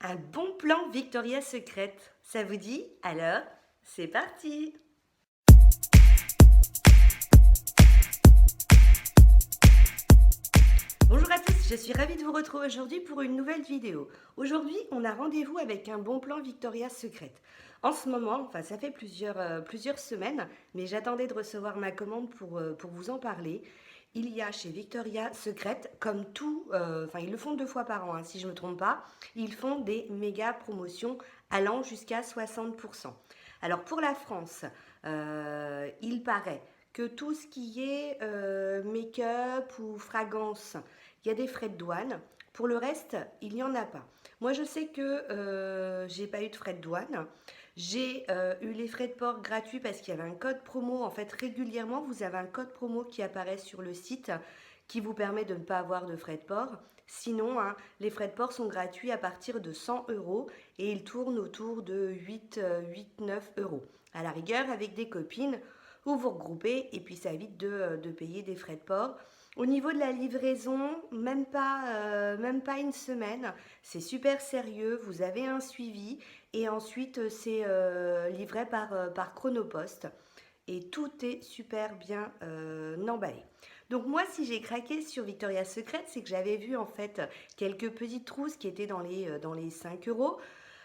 Un bon plan Victoria's Secret, ça vous dit? Alors, c'est parti! Bonjour à tous, je suis ravie de vous retrouver aujourd'hui pour une nouvelle vidéo. Aujourd'hui, on a rendez-vous avec un bon plan Victoria's Secret. En ce moment, enfin ça fait plusieurs semaines, mais j'attendais de recevoir ma commande pour vous en parler. Il y a chez Victoria's Secret, comme tout, enfin ils le font 2 fois par an, hein, si je ne me trompe pas, ils font des méga promotions allant jusqu'à 60%. Alors pour la France, il paraît que tout ce qui est make-up ou fragrance, il y a des frais de douane. Pour le reste, il n'y en a pas. Moi, je sais que j'ai pas eu de frais de douane. J'ai eu les frais de port gratuits parce qu'il y avait un code promo. En fait, régulièrement, vous avez un code promo qui apparaît sur le site qui vous permet de ne pas avoir de frais de port. Sinon, hein, les frais de port sont gratuits à partir de 100 euros et ils tournent autour de 8-9 euros. À la rigueur, avec des copines, vous vous regroupez et puis ça évite de payer des frais de port. Au niveau de la livraison, même pas une semaine. C'est super sérieux, vous avez un suivi et ensuite c'est livré par Chronopost. Et tout est super bien emballé. Donc moi, si j'ai craqué sur Victoria's Secret, c'est que j'avais vu en fait quelques petites trousses qui étaient dans les 5 euros.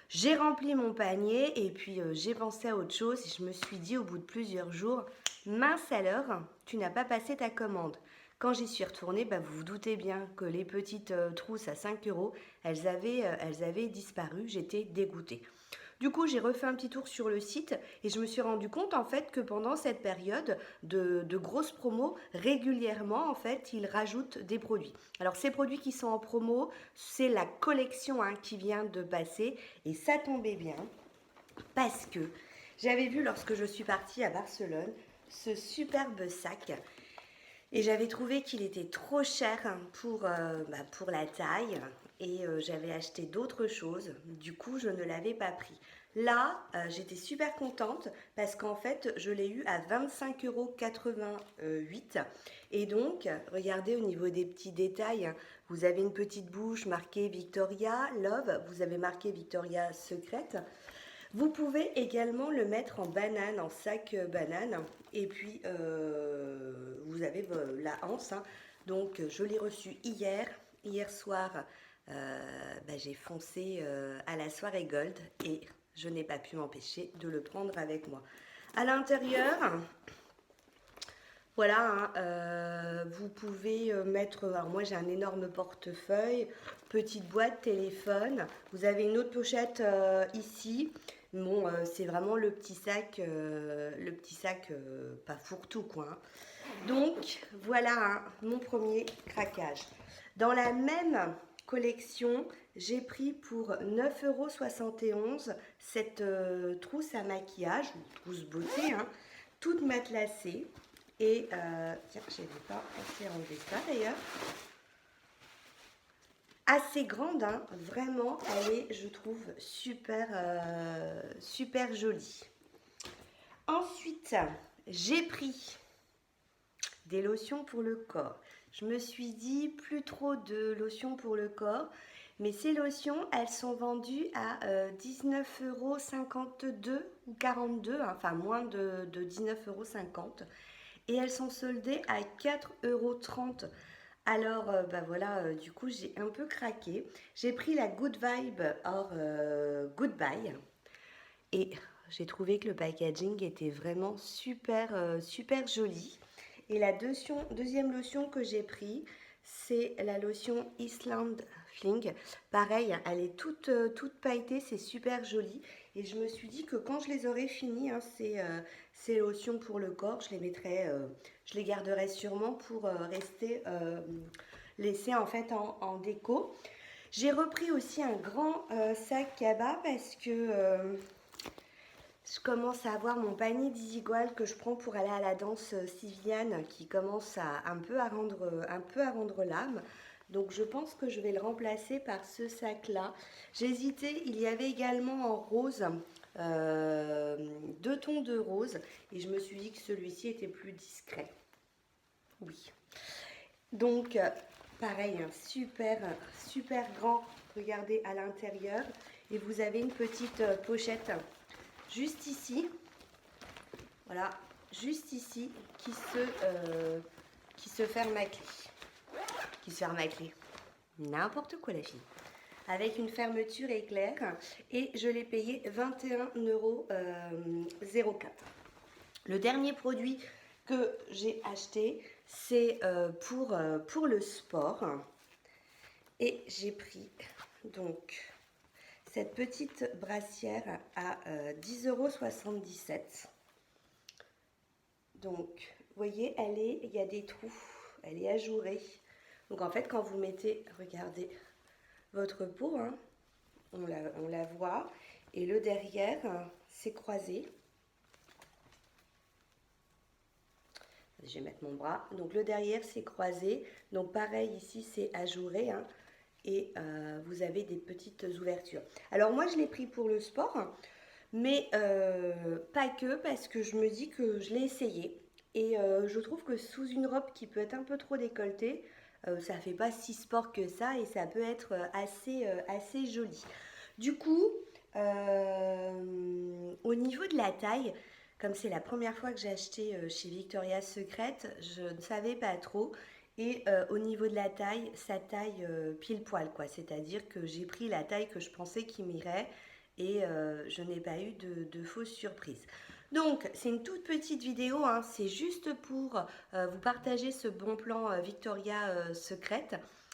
J'ai rempli mon panier et puis j'ai pensé à autre chose et je me suis dit au bout de plusieurs jours, mince alors, tu n'as pas passé ta commande. Quand j'y suis retournée, bah, vous vous doutez bien que les petites trousses à 5 euros, elles avaient disparu, j'étais dégoûtée. Du coup, j'ai refait un petit tour sur le site et je me suis rendu compte en fait que pendant cette période de grosses promos, régulièrement en fait, ils rajoutent des produits. Alors ces produits qui sont en promo, c'est la collection hein, qui vient de passer et ça tombait bien parce que j'avais vu lorsque je suis partie à Barcelone ce superbe sac et j'avais trouvé qu'il était trop cher pour la taille et j'avais acheté d'autres choses. Du coup, je ne l'avais pas pris. Là, j'étais super contente parce qu'en fait, je l'ai eu à 25,88 € et donc, regardez au niveau des petits détails, hein, vous avez une petite bouche marquée Victoria Love, vous avez marqué Victoria Secret. Vous pouvez également le mettre en banane, en sac banane. Et puis, vous avez la anse. Hein. Donc, je l'ai reçu hier. Hier soir, j'ai foncé à la soirée Gold et je n'ai pas pu m'empêcher de le prendre avec moi. À l'intérieur, voilà, hein, vous pouvez mettre. Alors, moi, j'ai un énorme portefeuille, petite boîte, téléphone. Vous avez une autre pochette ici. Bon, c'est vraiment le petit sac pas fourre-tout, quoi. Hein. Donc, voilà hein, mon premier craquage. Dans la même collection, j'ai pris pour 9,71 € cette trousse à maquillage, trousse beauté, hein, toute matelassée. Et tiens, je n'avais pas pensé à enlever ça d'ailleurs. Assez grande, hein, vraiment, elle est, je trouve, super jolie. Ensuite, j'ai pris des lotions pour le corps. Je me suis dit, plus trop de lotions pour le corps, mais ces lotions, elles sont vendues à 19,52 € ou 42, hein, enfin moins de 19,50 € et elles sont soldées à 4,30 €. Alors, voilà, du coup, j'ai un peu craqué. J'ai pris la Good Vibe or Goodbye et j'ai trouvé que le packaging était vraiment super joli. Et la deuxième lotion que j'ai pris, c'est la lotion Island Fling. Pareil, elle est toute pailletée, c'est super joli. Et je me suis dit que quand je les aurais finies, hein, ces lotions pour le corps, je les garderai sûrement pour rester laissées en fait en déco. J'ai repris aussi un grand sac cabas parce que je commence à avoir mon panier d'Izigual que je prends pour aller à la danse Siviane qui commence un peu à rendre l'âme. Donc je pense que je vais le remplacer par ce sac-là. J'hésitais, il y avait également en rose, 2 tons de rose. Et je me suis dit que celui-ci était plus discret. Oui. Donc pareil, un super grand regardez à l'intérieur et vous avez une petite pochette juste ici. Voilà, juste ici qui se ferme à clé. Qui se ferme à clé. N'importe quoi la fille. Avec une fermeture éclair et je l'ai payé 21,04 €. Le dernier produit que j'ai acheté, c'est pour le sport. Et j'ai pris donc cette petite brassière à 10,77 €. Donc, vous voyez, il y a des trous, elle est ajourée. Donc en fait, quand vous mettez, regardez, votre peau, hein, on la voit. Et le derrière, c'est croisé. Je vais mettre mon bras. Donc le derrière, c'est croisé. Donc pareil, ici, c'est ajouré. Hein, et vous avez des petites ouvertures. Alors moi, je l'ai pris pour le sport. Mais pas que, parce que je me dis que je l'ai essayé. Et je trouve que sous une robe qui peut être un peu trop décolletée, ça fait pas si sport que ça et ça peut être assez joli. Du coup, au niveau de la taille, comme c'est la première fois que j'ai acheté chez Victoria's Secret, je ne savais pas trop. Et au niveau de la taille, ça taille pile poil, quoi. C'est-à-dire que j'ai pris la taille que je pensais qu'il m'irait et je n'ai pas eu de fausses surprises. Donc, c'est une toute petite vidéo, hein, c'est juste pour vous partager ce bon plan Victoria's Secret.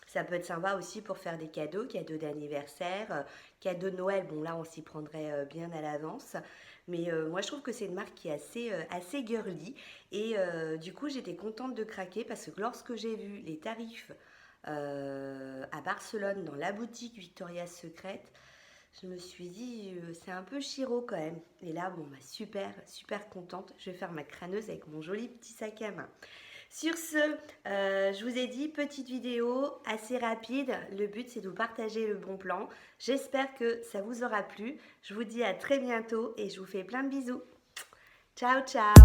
Ça peut être sympa aussi pour faire des cadeaux d'anniversaire, cadeaux de Noël. Bon, là, on s'y prendrait bien à l'avance. Mais moi, je trouve que c'est une marque qui est assez girly. Et du coup, j'étais contente de craquer parce que lorsque j'ai vu les tarifs à Barcelone, dans la boutique Victoria's Secret, je me suis dit, c'est un peu chiro quand même. Et là, bon, bah, super contente. Je vais faire ma crâneuse avec mon joli petit sac à main. Sur ce, je vous ai dit, petite vidéo assez rapide. Le but, c'est de vous partager le bon plan. J'espère que ça vous aura plu. Je vous dis à très bientôt et je vous fais plein de bisous. Ciao, ciao!